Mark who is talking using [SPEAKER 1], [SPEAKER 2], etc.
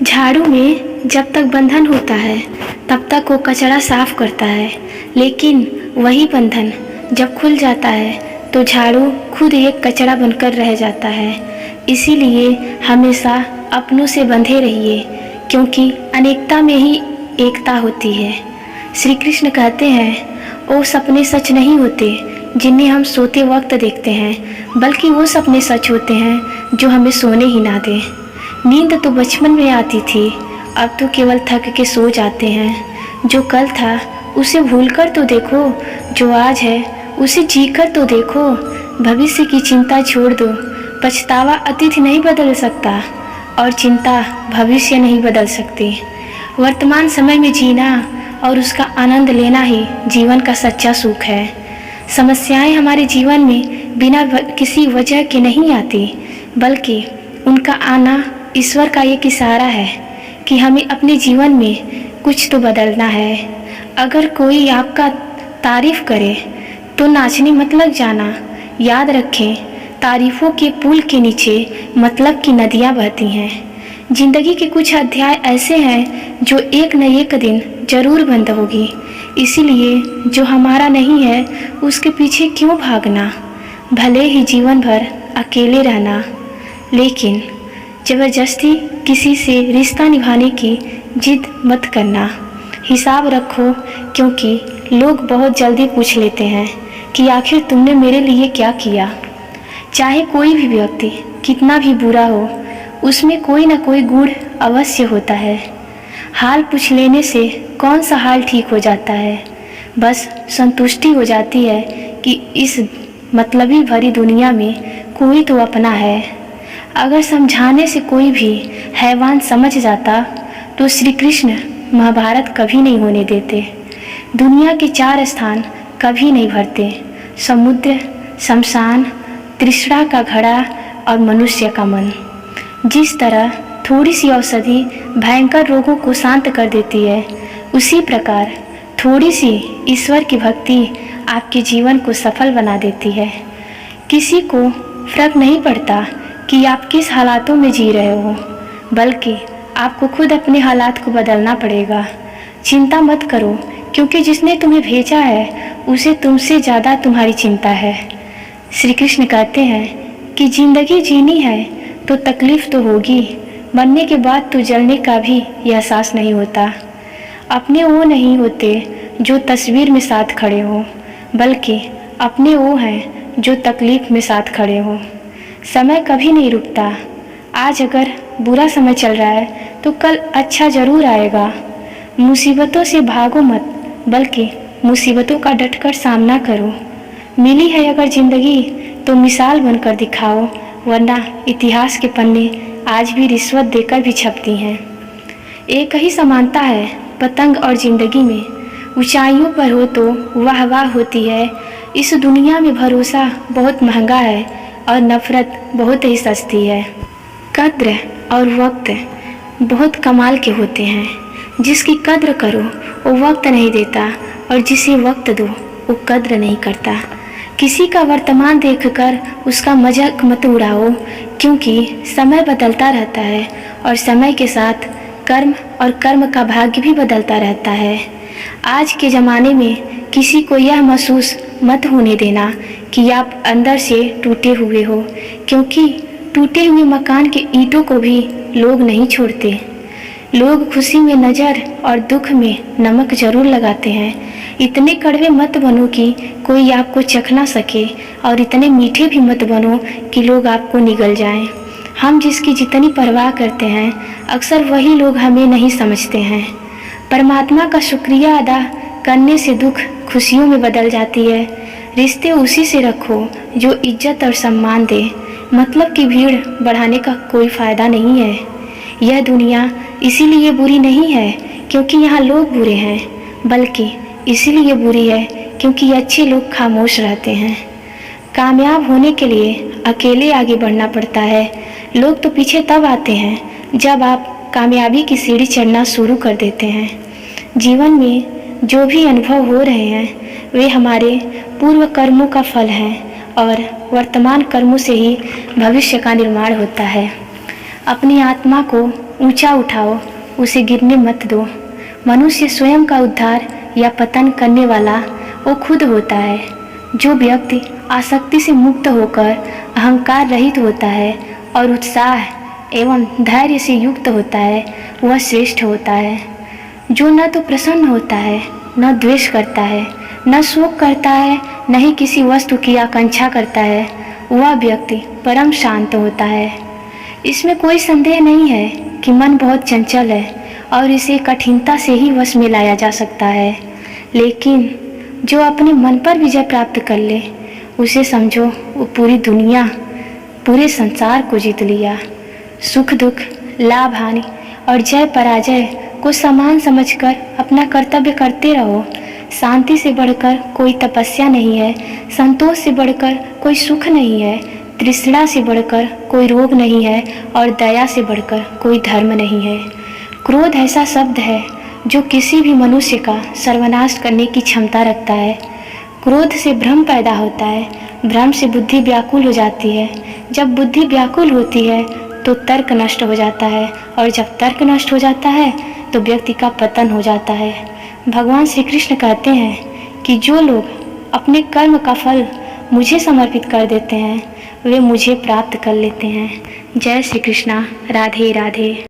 [SPEAKER 1] झाड़ू में जब तक बंधन होता है तब तक वो कचरा साफ करता है, लेकिन वही बंधन जब खुल जाता है तो झाड़ू खुद एक कचरा बनकर रह जाता है। इसीलिए हमेशा अपनों से बंधे रहिए, क्योंकि अनेकता में ही एकता होती है। श्री कृष्ण कहते हैं, वो सपने सच नहीं होते जिन्हें हम सोते वक्त देखते हैं, बल्कि वो सपने सच होते हैं जो हमें सोने ही ना दें। नींद तो बचपन में आती थी, अब तो केवल थक के सो जाते हैं। जो कल था उसे भूलकर तो देखो, जो आज है उसे जीकर तो देखो। भविष्य की चिंता छोड़ दो, पछतावा अतीत नहीं बदल सकता और चिंता भविष्य नहीं बदल सकती। वर्तमान समय में जीना और उसका आनंद लेना ही जीवन का सच्चा सुख है। समस्याएं हमारे जीवन में बिना किसी वजह के नहीं आती, बल्कि उनका आना ईश्वर का एक इशारा है कि हमें अपने जीवन में कुछ तो बदलना है। अगर कोई आपका तारीफ करे तो नाचने मत लग जाना। याद रखें, तारीफों के पुल के नीचे मतलब की नदियाँ बहती हैं। जिंदगी के कुछ अध्याय ऐसे हैं जो एक न एक दिन जरूर बंद होगी, इसीलिए जो हमारा नहीं है उसके पीछे क्यों भागना। भले ही जीवन भर अकेले रहना, लेकिन ज़बरदस्ती किसी से रिश्ता निभाने की जिद मत करना। हिसाब रखो, क्योंकि लोग बहुत जल्दी पूछ लेते हैं कि आखिर तुमने मेरे लिए क्या किया। चाहे कोई भी व्यक्ति कितना भी बुरा हो, उसमें कोई ना कोई गुण अवश्य होता है। हाल पूछ लेने से कौन सा हाल ठीक हो जाता है, बस संतुष्टि हो जाती है कि इस मतलबी भरी दुनिया में कोई तो अपना है। अगर समझाने से कोई भी हैवान समझ जाता तो श्री कृष्ण महाभारत कभी नहीं होने देते। दुनिया के 4 स्थान कभी नहीं भरते, समुद्र, शमशान, तृष्णा का घड़ा और मनुष्य का मन। जिस तरह थोड़ी सी औषधि भयंकर रोगों को शांत कर देती है, उसी प्रकार थोड़ी सी ईश्वर की भक्ति आपके जीवन को सफल बना देती है। किसी को फर्क नहीं पड़ता कि आप किस हालातों में जी रहे हो, बल्कि आपको खुद अपने हालात को बदलना पड़ेगा। चिंता मत करो, क्योंकि जिसने तुम्हें भेजा है उसे तुमसे ज़्यादा तुम्हारी चिंता है। श्री कृष्ण कहते हैं कि जिंदगी जीनी है तो तकलीफ़ तो होगी, मरने के बाद तो जलने का भी एहसास नहीं होता। अपने वो नहीं होते जो तस्वीर में साथ खड़े हो, बल्कि अपने वो हैं जो तकलीफ़ में साथ खड़े हो। समय कभी नहीं रुकता। आज अगर बुरा समय चल रहा है तो कल अच्छा ज़रूर आएगा। मुसीबतों से भागो मत, बल्कि मुसीबतों का डटकर सामना करो। मिली है अगर ज़िंदगी तो मिसाल बनकर दिखाओ, वरना इतिहास के पन्ने आज भी रिश्वत देकर भी छपती हैं। एक ही समानता है पतंग और ज़िंदगी में, ऊंचाइयों पर हो तो वाह वाह होती है। इस दुनिया में भरोसा बहुत महंगा है और नफ़रत बहुत ही सस्ती है। कद्र और वक्त बहुत कमाल के होते हैं। जिसकी कद्र करो वो वक्त नहीं देता, और जिसे वक्त दो वो कद्र नहीं करता। किसी का वर्तमान देखकर उसका मजाक मत उड़ाओ, क्योंकि समय बदलता रहता है और समय के साथ कर्म और कर्म का भाग्य भी बदलता रहता है। आज के ज़माने में किसी को यह महसूस मत होने देना कि आप अंदर से टूटे हुए हो, क्योंकि टूटे हुए मकान के ईंटों को भी लोग नहीं छोड़ते। लोग खुशी में नज़र और दुख में नमक जरूर लगाते हैं। इतने कड़वे मत बनो कि कोई आपको चख ना सके, और इतने मीठे भी मत बनो कि लोग आपको निगल जाएं। हम जिसकी जितनी परवाह करते हैं, अक्सर वही लोग हमें नहीं समझते हैं। परमात्मा का शुक्रिया अदा करने से दुख खुशियों में बदल जाती है। रिश्ते उसी से रखो जो इज्जत और सम्मान दे। मतलब की भीड़ बढ़ाने का कोई फ़ायदा नहीं है। यह दुनिया इसीलिए बुरी नहीं है क्योंकि यहाँ लोग बुरे हैं, बल्कि इसीलिए बुरी है क्योंकि अच्छे लोग खामोश रहते हैं। कामयाब होने के लिए अकेले आगे बढ़ना पड़ता है। लोग तो पीछे तब आते हैं जब आप कामयाबी की सीढ़ी चढ़ना शुरू कर देते हैं। जीवन में जो भी अनुभव हो रहे हैं वे हमारे पूर्व कर्मों का फल हैं, और वर्तमान कर्मों से ही भविष्य का निर्माण होता है। अपनी आत्मा को ऊंचा उठाओ, उसे गिरने मत दो। मनुष्य स्वयं का उद्धार या पतन करने वाला वो खुद होता है। जो व्यक्ति आसक्ति से मुक्त होकर अहंकार रहित होता है और उत्साह एवं धैर्य से युक्त होता है, वह श्रेष्ठ होता है। जो न तो प्रसन्न होता है, न द्वेष करता है, न शोक करता है, न ही किसी वस्तु की आकांक्षा करता है, वह व्यक्ति परम शांत होता है। इसमें कोई संदेह नहीं है कि मन बहुत चंचल है और इसे कठिनता से ही वश में लाया जा सकता है, लेकिन जो अपने मन पर विजय प्राप्त कर ले, उसे समझो वो पूरी दुनिया, पूरे संसार को जीत लिया। सुख दुख, लाभ हानि और जय पराजय को समान समझकर अपना कर्तव्य करते रहो। शांति से बढ़कर कोई तपस्या नहीं है, संतोष से बढ़कर कोई सुख नहीं है, तृष्णा से बढ़कर कोई रोग नहीं है और दया से बढ़कर कोई धर्म नहीं है। क्रोध ऐसा शब्द है जो किसी भी मनुष्य का सर्वनाश करने की क्षमता रखता है। क्रोध से भ्रम पैदा होता है, भ्रम से बुद्धि व्याकुल हो जाती है। जब बुद्धि व्याकुल होती है तो तर्क नष्ट हो जाता है और जब तर्क नष्ट हो जाता है तो व्यक्ति का पतन हो जाता है। भगवान श्री कृष्ण कहते हैं कि जो लोग अपने कर्म का फल मुझे समर्पित कर देते हैं, वे मुझे प्राप्त कर लेते हैं। जय श्री कृष्णा। राधे राधे।